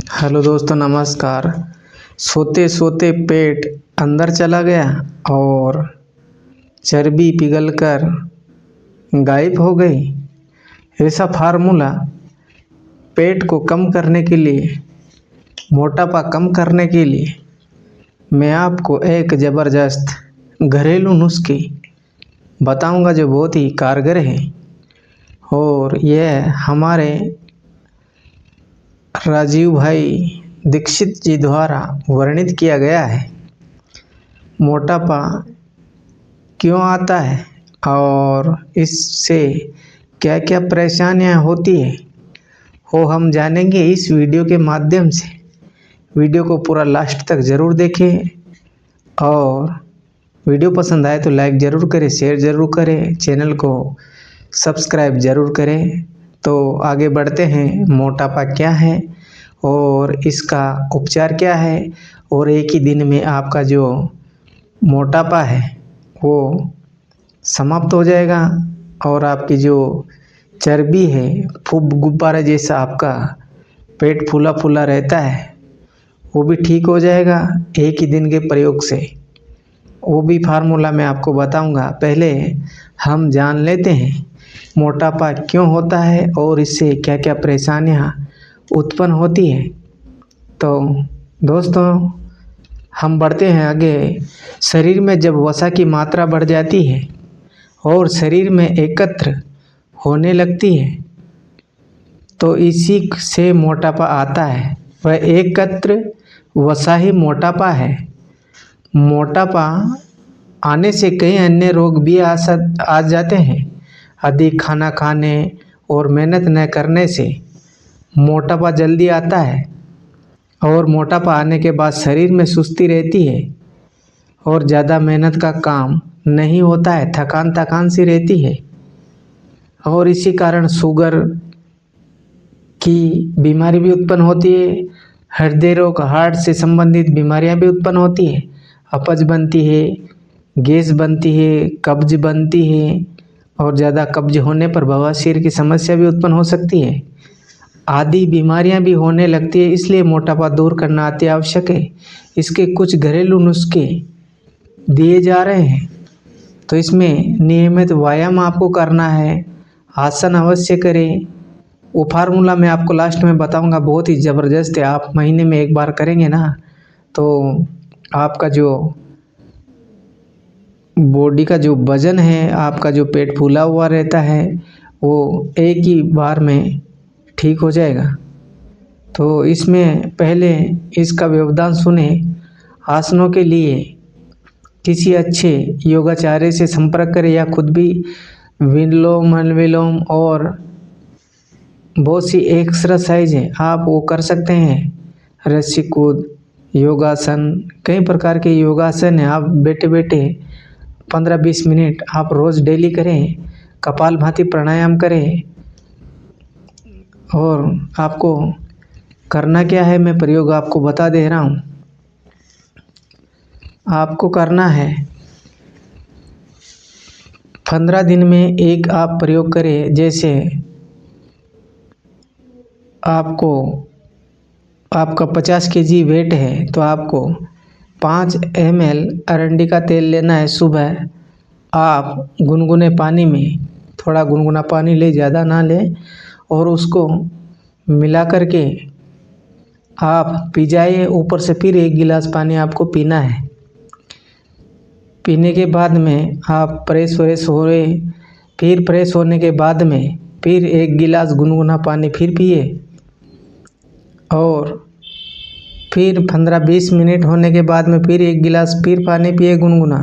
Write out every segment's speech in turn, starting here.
Hello दोस्तों, नमस्कार। सोते सोते पेट अंदर चला गया और चर्बी पिघलकर गायब हो गई। ऐसा फार्मूला पेट को कम करने के लिए, मोटापा कम करने के लिए मैं आपको एक ज़बरदस्त घरेलू नुस्खे बताऊंगा जो बहुत ही कारगर है। और यह हमारे राजीव भाई दीक्षित जी द्वारा वर्णित किया गया है। मोटापा क्यों आता है और इससे क्या क्या परेशानियां होती है वो हम जानेंगे इस वीडियो के माध्यम से। वीडियो को पूरा लास्ट तक ज़रूर देखें और वीडियो पसंद आए तो लाइक ज़रूर करें, शेयर ज़रूर करें, चैनल को सब्सक्राइब ज़रूर करें। तो आगे बढ़ते हैं। मोटापा क्या है और इसका उपचार क्या है, और एक ही दिन में आपका जो मोटापा है वो समाप्त हो जाएगा और आपकी जो चर्बी है, फूब गुब्बारा जैसा आपका पेट फूला फूला रहता है, वो भी ठीक हो जाएगा एक ही दिन के प्रयोग से। वो भी फार्मूला मैं आपको बताऊंगा। पहले हम जान लेते हैं मोटापा क्यों होता है और इससे क्या क्या परेशानियां उत्पन्न होती है। तो दोस्तों, हम बढ़ते हैं आगे। शरीर में जब वसा की मात्रा बढ़ जाती है और शरीर में एकत्र होने लगती है तो इसी से मोटापा आता है। वह एकत्र वसा ही मोटापा है। मोटापा आने से कई अन्य रोग भी आ जाते हैं। अधिक खाना खाने और मेहनत न करने से मोटापा जल्दी आता है और मोटापा आने के बाद शरीर में सुस्ती रहती है और ज़्यादा मेहनत का काम नहीं होता है, थकान थकान सी रहती है और इसी कारण शुगर की बीमारी भी उत्पन्न होती है। हृदय रोग, हार्ट से संबंधित बीमारियां भी उत्पन्न होती है। अपच बनती है, गैस बनती है, कब्ज बनती है और ज़्यादा कब्ज होने पर बवासीर की समस्या भी उत्पन्न हो सकती है। आदि बीमारियां भी होने लगती है। इसलिए मोटापा दूर करना अति आवश्यक है। इसके कुछ घरेलू नुस्खे दिए जा रहे हैं। तो इसमें नियमित व्यायाम आपको करना है, आसन अवश्य करें। वो फार्मूला मैं आपको लास्ट में बताऊंगा, बहुत ही ज़बरदस्त है। आप महीने में एक बार करेंगे ना तो आपका जो बॉडी का जो वजन है, आपका जो पेट फूला हुआ रहता है, वो एक ही बार में ठीक हो जाएगा। तो इसमें पहले इसका व्यवधान सुने। आसनों के लिए किसी अच्छे योगाचार्य से संपर्क करें या खुद भी विलोम अनुलोम और बहुत सी एक्सरसाइज है आप वो कर सकते हैं। रस्सी कूद, योगासन, कई प्रकार के योगासन है। आप बैठे बैठे 15-20 मिनट आप रोज़ डेली करें। कपालभाति प्राणायाम करें। और आपको करना क्या है, मैं प्रयोग आपको बता दे रहा हूँ। आपको करना है 15 दिन में एक आप प्रयोग करें। जैसे आपका 50 केजी वेट है तो आपको 5 ml अरंडी का तेल लेना है। सुबह आप गुनगुने पानी में, थोड़ा गुनगुना पानी ले, ज़्यादा ना लें, और उसको मिला करके आप पी जाइए। ऊपर से फिर 1 गिलास पानी आपको पीना है। पीने के बाद में आप फ्रेश हो रहे, फिर फ्रेश होने के बाद में फिर 1 गिलास गुनगुना पानी फिर पिए और फिर 15-20 मिनट होने के बाद में फिर 1 गिलास फिर पानी पिए गुनगुना।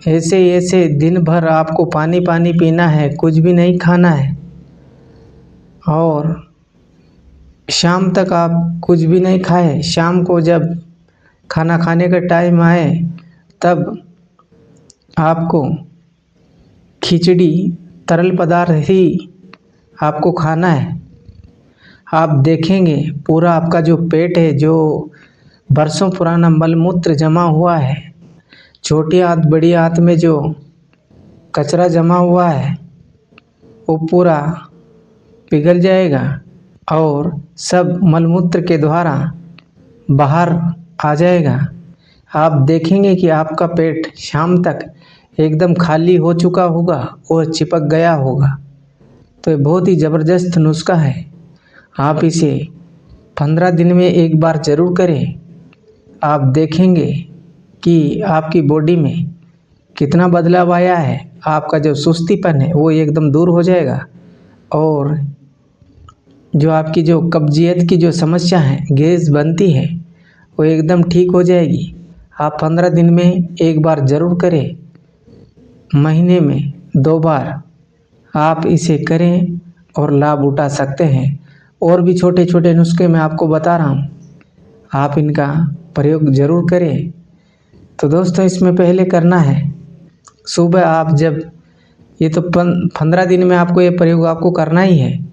ऐसे दिन भर आपको पानी पानी पीना है, कुछ भी नहीं खाना है। और शाम तक आप कुछ भी नहीं खाए। शाम को जब खाना खाने का टाइम आए तब आपको खिचड़ी, तरल पदार्थ ही आपको खाना है। आप देखेंगे पूरा आपका जो पेट है, जो बरसों पुराना मलमूत्र जमा हुआ है, छोटी आंत बड़ी आंत में जो कचरा जमा हुआ है वो पूरा पिघल जाएगा और सब मलमूत्र के द्वारा बाहर आ जाएगा। आप देखेंगे कि आपका पेट शाम तक एकदम खाली हो चुका होगा और चिपक गया होगा। तो ये बहुत ही ज़बरदस्त नुस्खा है। आप इसे 15 दिन में एक बार ज़रूर करें। आप देखेंगे कि आपकी बॉडी में कितना बदलाव आया है। आपका जो सुस्तीपन है वो एकदम दूर हो जाएगा और जो आपकी जो कब्जियत की जो समस्या है, गैस बनती है, वो एकदम ठीक हो जाएगी। आप 15 दिन में एक बार ज़रूर करें। महीने में 2 बार आप इसे करें और लाभ उठा सकते हैं। और भी छोटे छोटे नुस्खे मैं आपको बता रहा हूँ, आप इनका प्रयोग ज़रूर करें। तो दोस्तों, इसमें पहले करना है, सुबह आप जब ये तो 15 दिन में आपको ये प्रयोग आपको करना ही है।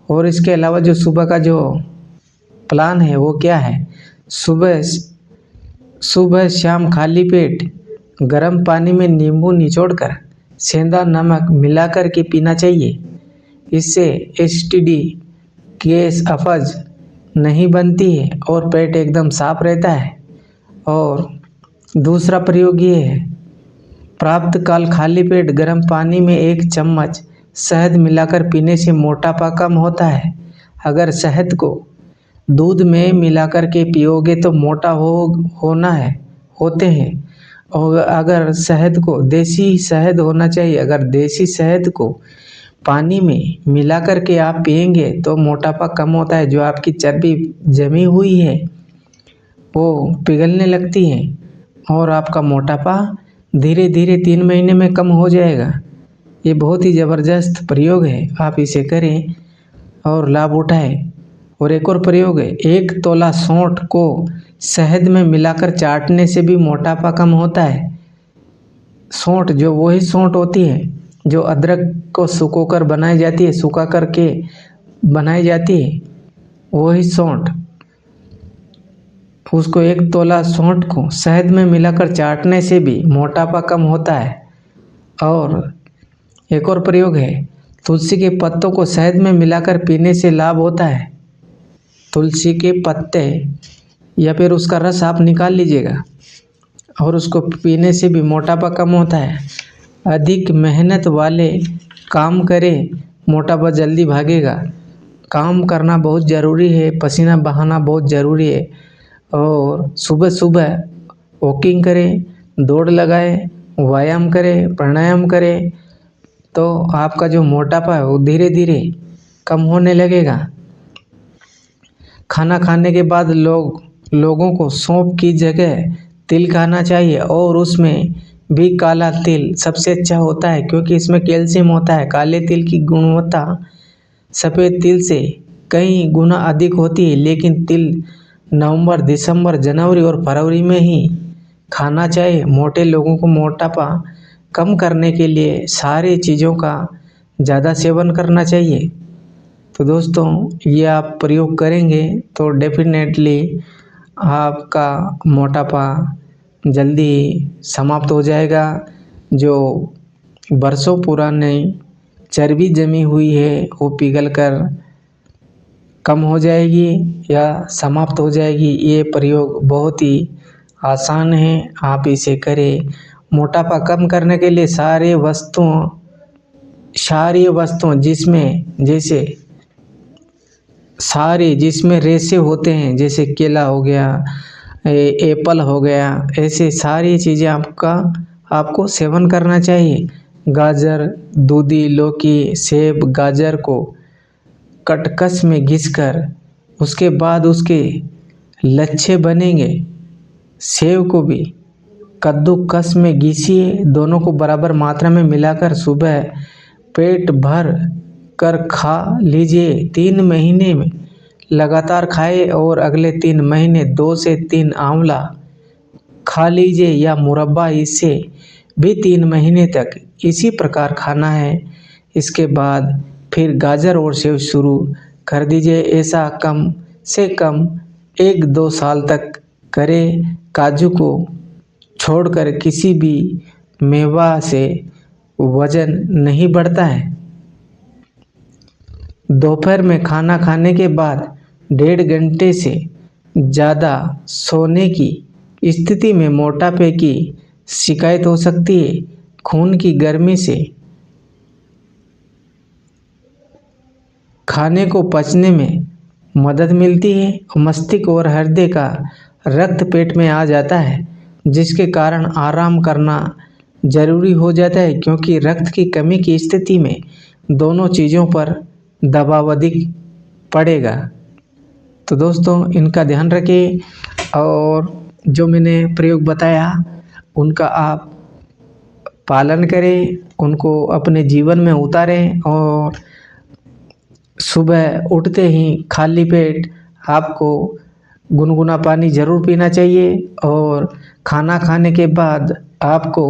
और इसके अलावा जो सुबह का जो प्लान है वो क्या है, सुबह शाम खाली पेट गर्म पानी में नींबू निचोड़कर सेंधा नमक मिलाकर के पीना चाहिए। इससे एसटीडी, गैस, अपच नहीं बनती है और पेट एकदम साफ रहता है। और दूसरा प्रयोग ये है, प्राप्त काल खाली पेट गर्म पानी में 1 चम्मच शहद मिलाकर पीने से मोटापा कम होता है। अगर शहद को दूध में मिलाकर के पियोगे तो मोटा होते हैं। और अगर शहद को देसी शहद होना चाहिए, अगर देसी शहद को पानी में मिलाकर के आप पिएंगे तो मोटापा कम होता है। जो आपकी चर्बी जमी हुई है वो पिघलने लगती है और आपका मोटापा धीरे धीरे 3 महीने में कम हो जाएगा। ये बहुत ही ज़बरदस्त प्रयोग है, आप इसे करें और लाभ उठाएं। और एक और प्रयोग है, 1 तोला सौंठ को शहद में मिलाकर चाटने से भी मोटापा कम होता है। सौंठ जो वही सौंठ होती है जो अदरक को सुखोकर बनाई जाती है, सुखा करके बनाई जाती है, वही सौंठ, उसको 1 तोला सौंठ को शहद में मिलाकर चाटने से भी मोटापा कम होता है। और एक और प्रयोग है, तुलसी के पत्तों को शहद में मिलाकर पीने से लाभ होता है। तुलसी के पत्ते या फिर उसका रस आप निकाल लीजिएगा और उसको पीने से भी मोटापा कम होता है। अधिक मेहनत वाले काम करें, मोटापा जल्दी भागेगा। काम करना बहुत ज़रूरी है, पसीना बहाना बहुत ज़रूरी है। और सुबह सुबह वॉकिंग करें, दौड़ लगाएं, व्यायाम करें, प्राणायाम करें, तो आपका जो मोटापा है वो धीरे धीरे कम होने लगेगा। खाना खाने के बाद लोगों को सौंफ की जगह तिल खाना चाहिए और उसमें भी काला तिल सबसे अच्छा होता है क्योंकि इसमें कैल्शियम होता है। काले तिल की गुणवत्ता सफ़ेद तिल से कई गुना अधिक होती है, लेकिन तिल नवंबर, दिसंबर, जनवरी और फरवरी में ही खाना चाहिए। मोटे लोगों को मोटापा कम करने के लिए सारी चीज़ों का ज़्यादा सेवन करना चाहिए। तो दोस्तों, ये आप प्रयोग करेंगे तो डेफिनेटली आपका मोटापा जल्दी समाप्त हो जाएगा। जो बरसों पुरानी चर्बी जमी हुई है वो पिघल कर कम हो जाएगी या समाप्त हो जाएगी। ये प्रयोग बहुत ही आसान है, आप इसे करें। मोटापा कम करने के लिए सारी वस्तुओं जिसमें रेशे होते हैं, जैसे केला हो गया, एप्पल हो गया, ऐसे सारी चीज़ें आपको सेवन करना चाहिए। गाजर, दूधी, लौकी, सेब, गाजर को कटकस में घिसकर उसके बाद उसके लच्छे बनेंगे। सेब को भी कद्दूकस में घिसिए, दोनों को बराबर मात्रा में मिलाकर सुबह पेट भर कर खा लीजिए। 3 महीने में लगातार खाए और अगले 3 महीने 2 से 3 आंवला खा लीजिए या मुरब्बा, इससे भी 3 महीने तक इसी प्रकार खाना है। इसके बाद फिर गाजर और सेब शुरू कर दीजिए। ऐसा कम से कम 1-2 साल तक करें। काजू को छोड़कर किसी भी मेवा से वजन नहीं बढ़ता है। दोपहर में खाना खाने के बाद 1.5 घंटे से ज़्यादा सोने की स्थिति में मोटापे की शिकायत हो सकती है। खून की गर्मी से खाने को पचने में मदद मिलती है। मस्तिष्क और हृदय का रक्त पेट में आ जाता है, जिसके कारण आराम करना ज़रूरी हो जाता है, क्योंकि रक्त की कमी की स्थिति में दोनों चीज़ों पर दबाव अधिक पड़ेगा। तो दोस्तों, इनका ध्यान रखें और जो मैंने प्रयोग बताया उनका आप पालन करें, उनको अपने जीवन में उतारें और सुबह उठते ही खाली पेट आपको गुनगुना पानी ज़रूर पीना चाहिए और खाना खाने के बाद आपको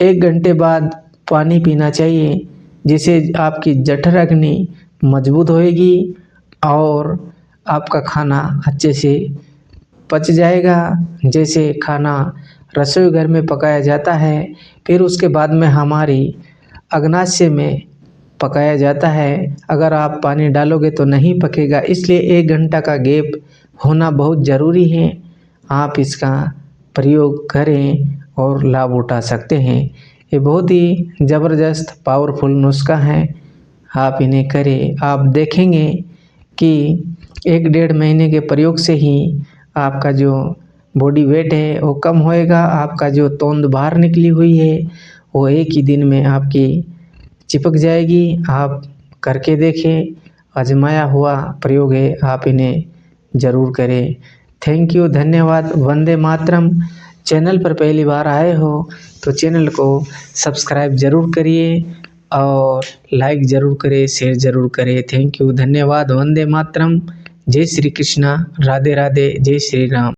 1 घंटे बाद पानी पीना चाहिए, जिससे आपकी जठर अग्नि मजबूत होएगी और आपका खाना अच्छे से पच जाएगा। जैसे खाना रसोई घर में पकाया जाता है, फिर उसके बाद में हमारी अग्नाशय में पकाया जाता है। अगर आप पानी डालोगे तो नहीं पकेगा, इसलिए 1 घंटा का गैप होना बहुत ज़रूरी है। आप इसका प्रयोग करें और लाभ उठा सकते हैं। ये बहुत ही ज़बरदस्त पावरफुल नुस्खा है, आप इन्हें करें। आप देखेंगे कि 1-1.5 महीने के प्रयोग से ही आपका जो बॉडी वेट है वो कम होएगा। आपका जो तोंद बाहर निकली हुई है वो एक ही दिन में आपकी चिपक जाएगी। आप करके देखें, आजमाया हुआ प्रयोग है, आप इन्हें ज़रूर करें। थैंक यू, धन्यवाद। वंदे मातरम। चैनल पर पहली बार आए हो तो चैनल को सब्सक्राइब ज़रूर करिए और लाइक ज़रूर करें, शेयर ज़रूर करें। थैंक यू, धन्यवाद। वंदे मातरम। जय श्री कृष्णा, राधे राधे, जय श्री राम।